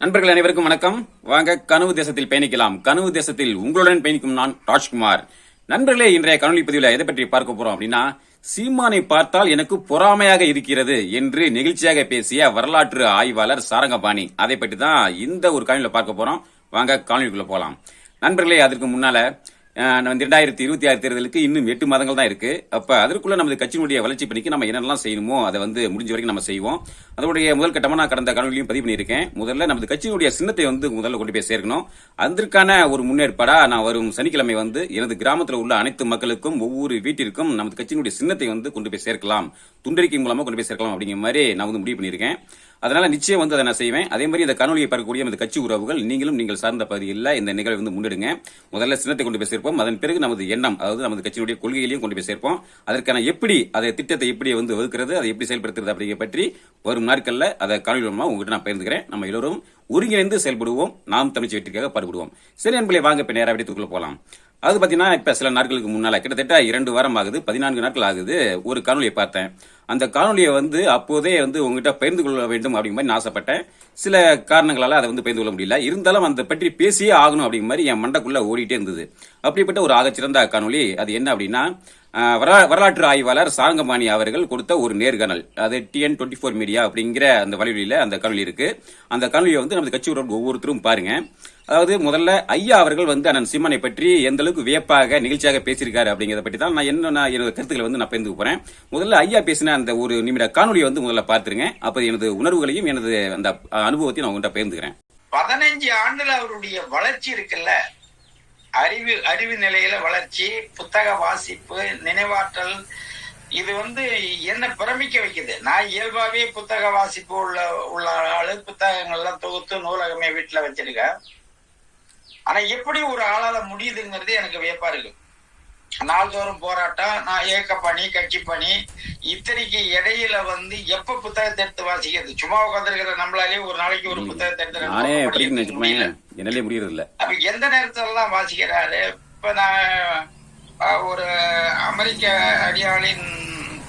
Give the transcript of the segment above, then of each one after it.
நண்பர்கள் அனைவருக்கும் வணக்கம். வாங்க கனவு தேசத்தில் பயணிக்கலாம். கனவு தேசத்தில் உங்களுடன் பயணிக்கும் நான் ராஜ்குமார். நண்பர்களே, இன்றைய காணொலி பதிவில் எதை பற்றி பார்க்க போறோம் அப்படின்னா, சீமானை பார்த்தால் எனக்கு பொறாமையாக இருக்கிறது என்று நெகிழ்ச்சியாக பேசிய வரலாற்று ஆய்வாளர் சாரங்கபாணி. அதை பற்றி தான் இந்த ஒரு காணொலியில பார்க்க போறோம். வாங்க காணொலிக்குள்ள போலாம். நண்பர்களே, அதற்கு முன்னால 2026 தேர்தலுக்கு இன்னும் 8 மாதங்கள் தான் இருக்கு. அப்ப அதற்குள்ள நமது கட்சியினுடைய வளர்ச்சி பணிக்கு நம்ம என்னெல்லாம் செய்யணுமோ அதை முடிஞ்ச வரைக்கும் நம்ம செய்வோம். அதனுடைய முதல் கட்டமா நான் கடந்த காணொலியும் பதிவு பண்ணியிருக்கேன். முதல்ல நமது கட்சியினுடைய சின்னத்தை முதல்ல கொண்டு போய் சேர்க்கணும். அதற்கான ஒரு முன்னேற்பாடா நான் வரும் சனிக்கிழமை எனது கிராமத்தில் உள்ள அனைத்து மக்களுக்கும் ஒவ்வொரு வீட்டிற்கும் நமது கட்சியினுடைய சின்னத்தை கொண்டு போய் சேர்க்கலாம், துண்டறிக்கை மூலமா கொண்டு போய் சேர்க்கலாம் அப்படிங்கிற மாதிரி நான் முடிவு பண்ணியிருக்கேன். அதனால நிச்சயம் அதை நான் செய்வேன். அதே மாதிரி இந்த காணொலியை பார்க்கக்கூடிய நமது கட்சி உறவுகள் நீங்கள் சார்ந்த பகுதியில் இந்த நிகழ்வை முன்னெடுங்க. முதல்ல சின்னத்தை கொண்டு போய் சேர்ப்போம். அதன் பிறகு நமது எண்ணம், அதாவது நமது கட்சியினுடைய கொள்கைகளையும் கொண்டு போய் சேர்ப்போம். அதற்கான எப்படி அதை திட்டத்தை எப்படி வகுக்கிறது, அதை எப்படி செயல்படுத்துறது அப்படிங்கிற பற்றி வரும் நாட்கள்ல அதை காணொலி மூலமா உங்ககிட்ட நான் பகிர்ந்துக்கிறேன். நம்ம எல்லோரும் ஒருங்கிணைந்து செயல்படுவோம். நாம் தமிழ்ச்சி வெற்றிக்காக பாடுபடுவோம். சரி நண்பர்களே, வாங்க இப்ப நேரா வீட்டுக்குள்ள போலாம். அது பாத்தீங்கன்னா, இப்ப சில நாட்களுக்கு முன்னால கிட்டத்தட்ட 2 வாரம் ஆகுது, 14 நாட்கள் ஆகுது, ஒரு காணொலியை பார்த்தேன். அந்த காணொலியை அப்போதே உங்ககிட்ட பகிர்ந்து கொள்ள வேண்டும் அப்படிங்கிற மாதிரி நான் ஆசைப்பட்டேன். சில காரணங்களால அதை பகிர்ந்து கொள்ள முடியல. இருந்தாலும் அதை பற்றி பேசியே ஆகணும் அப்படிங்கிற மாதிரி என் மண்டக்குள்ள ஓடிட்டே இருந்தது. அப்படிப்பட்ட ஒரு ஆகச்சிறந்த காணொலி அது என்ன அப்படின்னா, வரலாற்று ஆய்வாளர் சாரங்கபாணி அவர்கள் கொடுத்த ஒரு நேர்காணல். அது TN24 மீடியா அப்படிங்கிற அந்த வலைவலியில அந்த காணொலி இருக்கு. அந்த காணொலியை நமது கட்சி ஒவ்வொருத்தரும் பாருங்க. அதாவது முதல்ல ஐயா அவர்கள் அண்ணன் சீமானை பற்றி எந்த அளவுக்கு வியப்பாக நிகழ்ச்சியாக பேசியிருக்காரு அப்படிங்கறத பற்றி தான் நான் என்னோட கருத்துக்களை நான் பகிர்ந்து போறேன். முதல்ல ஐயா பேசின அந்த ஒரு நிமிட காணொலியை முதல்ல பார்த்துருங்க. அப்ப எனது உணர்வுகளையும் எனது அந்த அனுபவத்தையும் நான் உங்கள்கிட்ட பகிர்ந்துக்கிறேன். 15 ஆண்டுல அவருடைய வளர்ச்சி இருக்குல்ல, அறிவு நிலையில வளர்ச்சி, புத்தக வாசிப்பு, நினைவாற்றல், இது என்ன பிரமிக்க வைக்குது. நான் இயல்பாவே புத்தக வாசிப்பு உள்ள ஆளு, புத்தகங்கள்லாம் தொகுத்து நூலகமே வீட்டுல வச்சிருக்கேன். ஆனா எப்படி ஒரு ஆளால முடியுதுங்கிறது எனக்கு வியப்பா இருக்கு. நாள்தோறும் போராட்டம், நான் இயக்க பணி, கட்சி பணி, இத்தனைக்கு இடையில எப்ப புத்தகத்தை எடுத்து வாசிக்கிறது? சும்மா உட்காந்துருக்கிற நம்மளாலே ஒரு நாளைக்கு ஒரு புத்தகத்தை எடுத்து முடியறது இல்ல. அப்ப எந்த நேரத்துல எல்லாம் வாசிக்கிறாரு? இப்ப நான் ஒரு அமெரிக்க அடியாளின்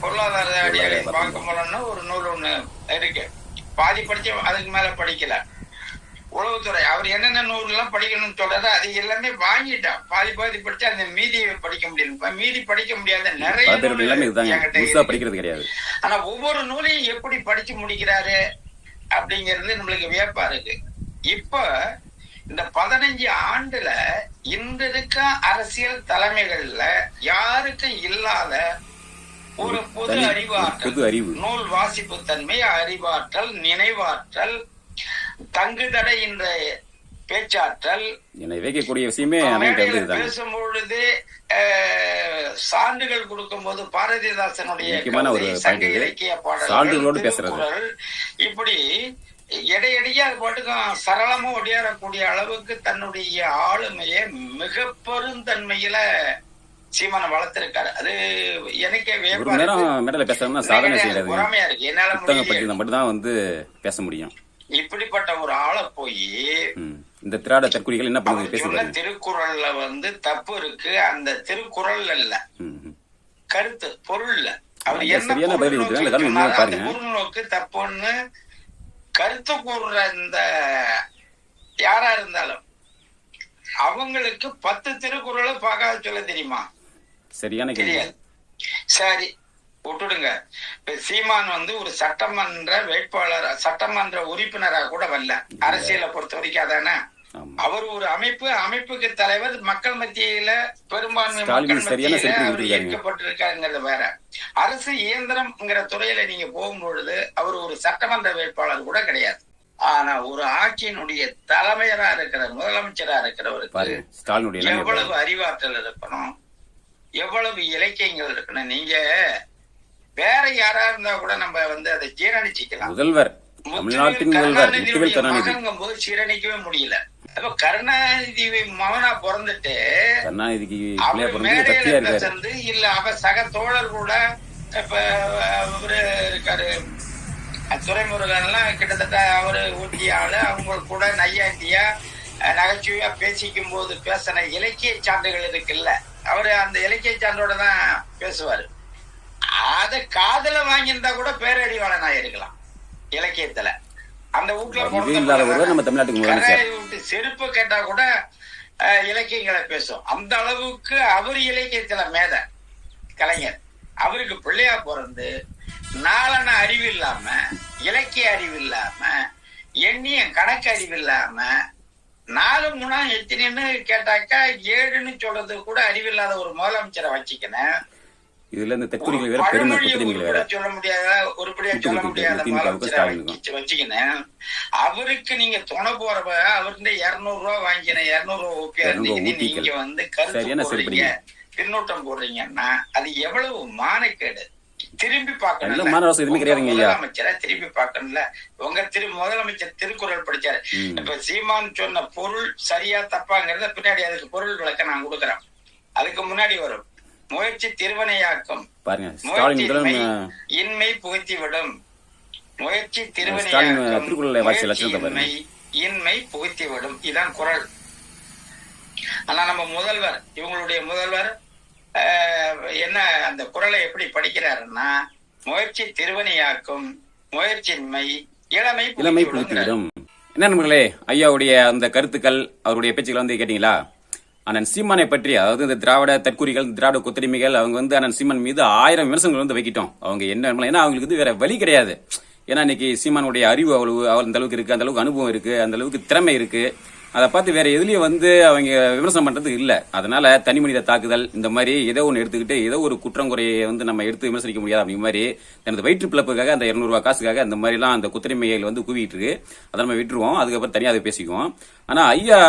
பொருளாதார அடியாளின் பார்க்க போலன்னு ஒரு நூல் ஒண்ணு இருக்கு. பாதி படிச்சு அதுக்கு மேல படிக்கல. உளவுத்துறை அவர் என்னென்ன நூல் எல்லாம் படிக்கணும்னு சொல்றாரு, அது எல்லாமே வாங்கிட்டான். பாதி படிச்சு அந்த மீதியை படிக்க முடியல. மீதி படிக்க முடியாத நிறைய படிக்கிறது கிடையாது. ஆனா ஒவ்வொரு நூலையும் எப்படி படிச்சு முடிக்கிறாரு அப்படிங்கிறது நம்மளுக்கு வியப்பா இருக்கு. இப்ப இந்த 15 ஆண்டுல இன்று இருக்க அரசியல் தலைமைகள்ல யாருக்கும் இல்லாத ஒரு பொது அறிவாற்றல், நூல் வாசிப்பு தன்மை, அறிவாற்றல், நினைவாற்றல், தங்குதடை என்ற பேச்சாற்றல், பேசும்பொழுது சான்றுகள் கொடுக்கும் போது பாரதிதாசனுடைய சங்க இலக்கிய பாடல்கள், இப்படி எடையடியா அது பாட்டுக்கும் சரளமா ஒடியாரக்கூடிய அளவுக்கு தன்னுடைய ஆளுமையை மிக பெருந்தன்மையில சீமானை வளர்த்திருக்காரு. அது எனக்கே பொறாமையா இருக்கு. என்னால பேச முடியும். இப்படிப்பட்ட ஒரு ஆளை போய் இந்த திராட தற்குறிகள் என்ன பண்ணுவாங்க? திருக்குறள்ல தப்பு இருக்கு. அந்த திருக்குறள் இல்ல, கருத்து பொருள்ல அவர் என்ன நோக்கு தப்புன்னு கருத்து கூறுற இந்த யாரா இருந்தாலும் அவங்களுக்கு 10 திருக்குறளை பார்க்காத சொல்ல தெரியுமா? சரியான தெரியாது. சரி, விட்டுடுங்க. சீமான் ஒரு சட்டமன்ற வேட்பாளர், சட்டமன்ற உறுப்பினராக கூட வரல. அரசியலை பொறுத்த வரைக்கும் அதானே. அவர் ஒரு அமைப்புக்கு தலைவர், மக்கள் மத்தியில பெரும்பான்மை மக்கள் மத்தியில ஏற்கப்பட்டிருக்காருங்கிறது வேற. அரசு இயந்திரம்ங்கிற துறையில நீங்க போகும்பொழுது அவர் ஒரு சட்டமன்ற வேட்பாளர் கூட கிடையாது. ஆனா ஒரு ஆட்சியினுடைய தலைமையரா இருக்கிற, முதலமைச்சரா இருக்கிறவருக்கு எவ்வளவு அறிவாற்றல் இருக்கணும், எவ்வளவு இலக்கியங்கள் இருக்கணும். நீங்க வேற யாரா இருந்தா கூட நம்ம அதை ஜீரணிச்சிக்கலாம். முதல்வர் போது ஜீரணிக்கவே முடியல. அப்ப கருணாநிதி மகனா பிறந்துட்டு இல்ல அவ சக தோழர் கூட இப்ப அவரு இருக்காரு துரைமுருகன் எல்லாம் கிட்டத்தட்ட அவரு ஊட்டிய ஆளு. அவங்க கூட நையாண்டியா நகைச்சுவையா பேசிக்கும் போது பேசின இலக்கிய சான்றுகள் இருக்குல்ல, அவரு அந்த இலக்கிய சான்றோட தான் பேசுவாரு. அத காதல வாங்கியிருந்தா கூட பேரறிவாளனா இருக்கலாம் இலக்கியத்துல. அந்த வீட்டுல இது இல்லாத ஒருவர் நம்ம தமிழ்நாட்டுக்கு முதலமைச்சர். கரை விட்டு செருப்பு கேட்டா கூட இலக்கியங்களை பேசும். அந்த அளவுக்கு அவர் இலக்கியத்துல மேதை கலைஞர். அவருக்கு பிள்ளையா பிறந்து நாளன அறிவு இல்லாம, இலக்கிய அறிவு இல்லாம, எண்ணிய கணக்கு அறிவு இல்லாம, 4 3 எத்தனைன்னு கேட்டாக்கா 7ன்னு சொல்றது கூட அறிவில்லாத ஒரு முதலமைச்சரை வச்சுக்கினேன். இதுல இந்த தெற்குறிகள் வேற பெருமை குத்திரிமைகள் வேற சொல்ல முடியாத உருப்படியா சொல்ல முடியாத முதலமைச்சரை வச்சுக்கினேன். அவருக்கு நீங்க துணை போறப்ப அவர்கிட்ட 200 ரூபாய் வாங்கின 200 ரூபாய் ஓபியா இருந்தீங்க, நீங்க வந்து கருத்து போடுறீங்க, பின்னூட்டம் போடுறீங்கன்னா அது எவ்வளவு மானக்கேடு. திரும்பி பார்க்கணும் முதலமைச்சரை, திரும்பி பார்க்கணும்ல. உங்க முதலமைச்சர் திருக்குறள் படிச்சாரு. இப்ப சீமான் சொன்ன பொருள் சரியா தப்பாங்கிறத பின்னாடி அதுக்கு பொருள் விளக்க நான் கொடுக்குறேன். அதுக்கு முன்னாடி வரும் முயற்சி திருவனையாக்கும், இன்மை புகுத்தி விடும். முயற்சி திருவனையாக்கும், இன்மை புகுத்தி விடும். இதான் குறள். ஆனா நம்ம முதல்வர், இவங்களுடைய முதல்வர் என்ன அந்த குறளை எப்படி படிக்கிறாருன்னா, முயற்சி திருவனையாக்கும், முயற்சியின்மை இளமை புகுத்திவிடும். என்ன நண்பர்களே, ஐயாவுடைய அந்த கருத்துக்கள், அவருடைய பேச்சுக்கள் வந்து கேட்டீங்களா? அண்ணன் சீமானை பற்றி, அதாவது இந்த திராவிட தற்கூரிகள், திராவிட கொத்தடிமைகள், அவங்க வந்து அண்ணன் சீமான் மீது 1000 விமர்சனங்கள் வந்து வைக்கிட்டோம். அவங்க என்ன, ஏன்னா அவங்களுக்கு வந்து வேற வழி கிடையாது. ஏன்னா இன்னைக்கு சீமானுடைய அறிவு அவ்வளவு அந்த அளவுக்கு இருக்கு, அந்த அளவுக்கு அனுபவம் இருக்கு, அந்த அளவுக்கு திறமை இருக்கு. அதை பார்த்து வேற எதுலயும் வந்து அவங்க விமர்சனம் பண்றது இல்ல. அதனால தனி மனித தாக்குதல் இந்த மாதிரி ஏதோ ஒன்று எடுத்துக்கிட்டு ஏதோ ஒரு குற்றம் குறையை வந்து நம்ம எடுத்து விமர்சிக்க முடியாது அப்படிங்கிற மாதிரி தனது வயிற்று பிளப்புக்காக அந்த 200 ரூபாய் காசுக்காக அந்த மாதிரி எல்லாம் அந்த குத்தரிமைகள் வந்து குவிட்டு இருக்கு. அதை நம்ம விட்டுருவோம், அதுக்கப்புறம் தனியாக அதை பேசிக்குவோம். ஆனா ஐயா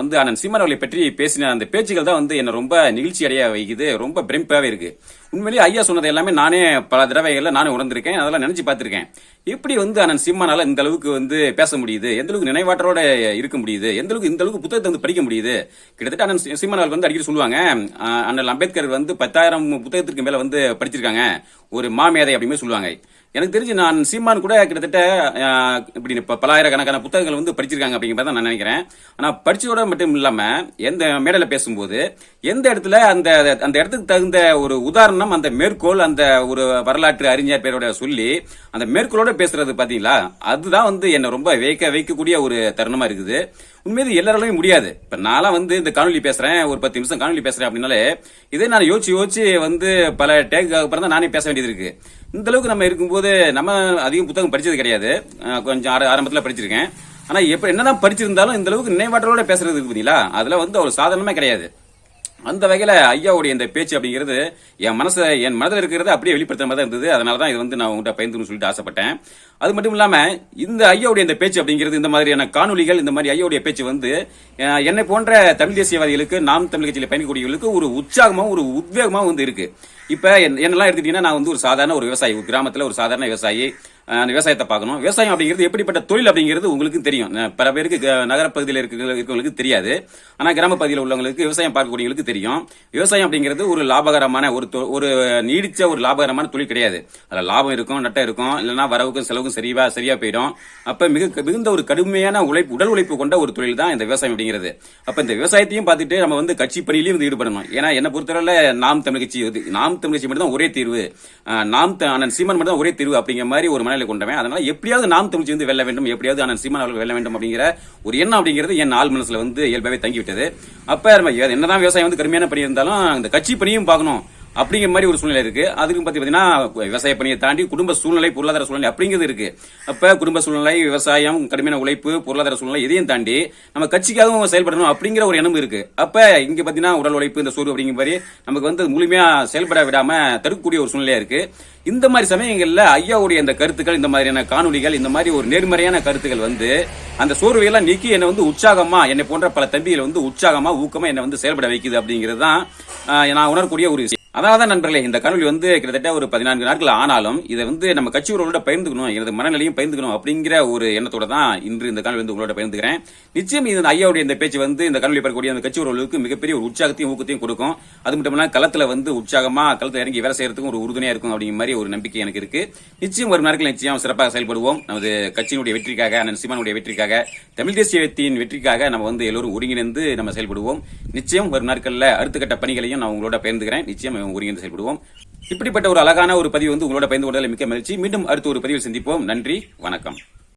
வந்து அண்ணன் சீமான் அவர்களை பற்றி பேசின அந்த பேச்சுகள் தான் வந்து என்ன ரொம்ப நிகழ்ச்சி அடைய வைக்குது, ரொம்ப பிரமிப்பாவே இருக்கு. உண்மையிலேயே ஐயா சொன்னது எல்லாமே நானே பல தடவைகள்ல நானே உணர்ந்திருக்கேன், அதெல்லாம் நினைச்சு பார்த்திருக்கேன். எப்படி வந்து அண்ணன் சீமானால இந்த அளவுக்கு வந்து பேச முடியுது, எந்த அளவுக்கு நினைவாற்றோட இருக்க முடியுது, எந்த அளவுக்கு இந்த அளவுக்கு புத்தகத்தை வந்து படிக்க முடியுது. கிட்டத்தட்ட அண்ணன் சீமானால் வந்து அடிக்கடி சொல்லுவாங்க, அண்ணல் அம்பேத்கர் வந்து 10,000 புத்தகத்திற்கு மேல வந்து படிச்சிருக்காங்க, ஒரு மாமேதை அப்படின்னு சொல்லுவாங்க. எனக்கு தெரிஞ்சு நான் சீமான் கூட கிட்டத்தட்ட இப்படி பலாயிரக்கணக்கான புத்தகங்கள் வந்து படிச்சிருக்காங்க அப்படிங்கிறத நான் நினைக்கிறேன். ஆனா படிச்சதோட மட்டும் இல்லாம எந்த மேடையில பேசும்போது எந்த இடத்துல அந்த அந்த இடத்துக்கு தகுந்த ஒரு உதாரணம், அந்த மேற்கோள், அந்த ஒரு வரலாற்று அறிஞர் பேரோட சொல்லி அந்த மேற்கோளோட பேசுறது பாத்தீங்களா, அதுதான் வந்து என்ன ரொம்ப வைக்கக்கூடிய ஒரு தருணமா இருக்குது. உண்மையிலே எல்லாராலையும் முடியாது. இப்ப நான்லாம் வந்து இந்த காணொலி பேசுறேன், ஒரு 10 நிமிஷம் காணொலி பேசுறேன் அப்படின்னாலே இதே நான் யோசிச்சு வந்து பல டேக்கு அப்புறம் தான் நானே பேச வேண்டியது இருக்கு. இந்த அளவுக்கு நம்ம இருக்கும்போது நம்ம அதிகம் புத்தகம் படிச்சது கிடையாது, கொஞ்சம் ஆரம்பத்தில் படிச்சிருக்கேன். ஆனா எப்ப என்னதான் படிச்சிருந்தாலும் இந்த அளவுக்கு நினைவாற்றலோட பேசுறது இருக்கு பாத்தீங்களா, அதுல வந்து அவ்வளவு சாதாரணமே கிடையாது. அந்த வகையில ஐயாவுடைய இந்த பேச்சு அப்படிங்கிறது என் மனதில் இருக்கிறத அப்படியே வெளிப்படுத்துற மாதிரி தான் இருந்தது. அதனாலதான் இது வந்து நான் உங்கள்கிட்ட பயந்துன்னு சொல்லிட்டு ஆசைப்பட்டேன். அது மட்டும் இல்லாம இந்த ஐயாவுடைய இந்த பேச்சு அப்படிங்கிறது, இந்த மாதிரியான காணொலிகள், இந்த மாதிரி ஐயாவுடைய பேச்சு வந்து என்னை போன்ற தமிழ் தேசியவாதிகளுக்கு, நாம் தமிழ் கட்சியில் பயணிக்கக்கூடியவர்களுக்கு ஒரு உற்சாகமாவும் ஒரு உத்வேகமாவும் வந்து இருக்கு. இப்ப என்னெல்லாம் எடுத்துட்டீங்கன்னா, நான் வந்து ஒரு சாதாரண ஒரு விவசாயி, ஒரு கிராமத்துல ஒரு சாதாரண விவசாயி, அந்த விவசாயத்தை பார்க்கணும். விவசாயம் அப்படிங்கிறது எப்படிப்பட்ட தொழில் அப்படிங்கிறது உங்களுக்கு தெரியும். பல பேருக்கு நகரப்பகுதியில் இருக்கிறவங்களுக்கு தெரியாது. ஆனா கிராம பகுதியில் உள்ளவங்களுக்கு, விவசாயம் பார்க்கக்கூடியவங்களுக்கு தெரியும். விவசாயம் அப்படிங்கிறது ஒரு லாபகரமான ஒரு நீடிச்ச ஒரு லாபகரமான தொழில் கிடையாது. அதுல லாபம் இருக்கும், நட்டம் இருக்கும், இல்லைன்னா வரவுக்கும் செலவுக்கும் சரியா போயிடும். அப்ப மிகுந்த ஒரு கடுமையான உடல் உழைப்பு கொண்ட ஒரு தொழில் தான் இந்த விவசாயம் அப்படிங்கிறது. அப்ப இந்த விவசாயத்தையும் பார்த்துட்டு நம்ம வந்து கட்சி பணியிலையும் வந்து ஈடுபடணும். ஏன்னா என்ன பொறுத்தவரை நாம் தமிழ் கட்சி மட்டும் தான் ஒரே தீர்வு, அண்ணன் சீமான் மட்டும் தான் ஒரே தீர்வு அப்படிங்கிற மாதிரி ஒரு மனநிலை கொண்டவன். அதனால எப்படியாவது நாம் தமிழ் வந்து வெல்ல வேண்டும், எப்படியாவது அண்ணன் சீமான் அவர்கள் வெல்ல வேண்டும் அப்படிங்கிற ஒரு எண்ணம் அப்படிங்கிறது என் ஆள் மனசுல வந்து இயல்பாவே தங்கிவிட்டது. அப்ப நம்ம என்னதான் விவசாயம் வந்து கடுமையான பணி இருந்தாலும் அந்த கட்சி பணியும் பார்க்கணும் அப்படிங்கிற மாதிரி ஒரு சூழ்நிலை இருக்கு. அதுக்கு பாத்தீங்கன்னா விவசாய பணியை தாண்டி குடும்ப சூழ்நிலை, பொருளாதார சூழ்நிலை அப்படிங்கிறது இருக்கு. அப்ப குடும்ப சூழ்நிலை, விவசாயம், கடுமையான உழைப்பு, பொருளாதார சூழ்நிலை இதையும் தாண்டி நம்ம கட்சிக்காகவும் செயல்படணும் அப்படிங்கிற ஒரு எண்ணம் இருக்கு. அப்ப இங்க பாத்தீங்கன்னா உடல் உழைப்பு, இந்த சோறு அப்படிங்கிற மாதிரி நமக்கு வந்து முழுமையா செயல்பட விடாம தடுக்கக்கூடிய ஒரு சூழ்நிலையா இருக்கு. இந்த மாதிரி சமயங்கள்ல ஐயாவுடைய இந்த கருத்துக்கள், இந்த மாதிரியான காணொலிகள், இந்த மாதிரி ஒரு நேர்மறையான கருத்துக்கள் வந்து அந்த சோர்வையெல்லாம் நீக்கி என்னை வந்து உற்சாகமா, என்னை போன்ற பல தம்பிகள் வந்து உற்சாகமா, ஊக்கமா என்னை வந்து செயல்பட வைக்குது அப்படிங்கிறது தான் நான் உணரக்கூடிய ஒரு விஷயம். அதான் நண்பர்களே, இந்த காணொலி வந்து கிட்டத்தட்ட ஒரு 14 நாட்கள் ஆனாலும் இதை வந்து நம்ம கட்சி உறவோட பகிர்ந்துக்கணும், எனது மனநிலையும் பகிர்ந்துக்கணும் அப்படிங்கிற ஒரு எண்ணத்தோட தான் இன்று இந்த காணொலி வந்து உங்களோட பகிர்ந்துக்கிறேன். நிச்சயம் இந்த ஐயாவுடைய இந்த பேச்சு வந்து இந்த காணொலி பெறக்கூடிய அந்த கட்சி உறவுகளுக்கு மிகப்பெரிய ஒரு உற்சாகத்தையும் ஊக்கத்தையும் கொடுக்கும். அது மட்டும் இல்லாமல் களத்துல வந்து உற்சாகமா களத்துல இறங்கி வேலை செய்யறதுக்கும் ஒரு உறுதுணையா இருக்கும் அப்படிங்கிற மாதிரி ஒரு நம்பிக்கை எனக்கு இருக்கு. நிச்சயம் வரும் நாட்கள் நிச்சயம் சிறப்பாக செயல்படுவோம். நமது கட்சியினுடைய வெற்றிக்காக, அண்ணன் சீமானுடைய வெற்றிக்காக, தமிழ் தேசியத்தின் வெற்றிக்காக நம்ம வந்து எல்லோரும் ஒருங்கிணைந்து நம்ம செயல்படுவோம். நிச்சயம் வரும் நாட்கள்ல அடுத்த கட்ட பணிகளையும் நான் உங்களோட பகிர்ந்துக்கிறேன். நிச்சயம் ஒருங்கிணைந்து செயல்படுவோம். இப்படிப்பட்ட ஒரு அழகான ஒரு பதிவு வந்து உங்களோட பகிர்ந்து கொண்டதில் மிக்க மகிழ்ச்சி. மீண்டும் அடுத்த ஒரு பதிவில் சந்திப்போம். நன்றி, வணக்கம்.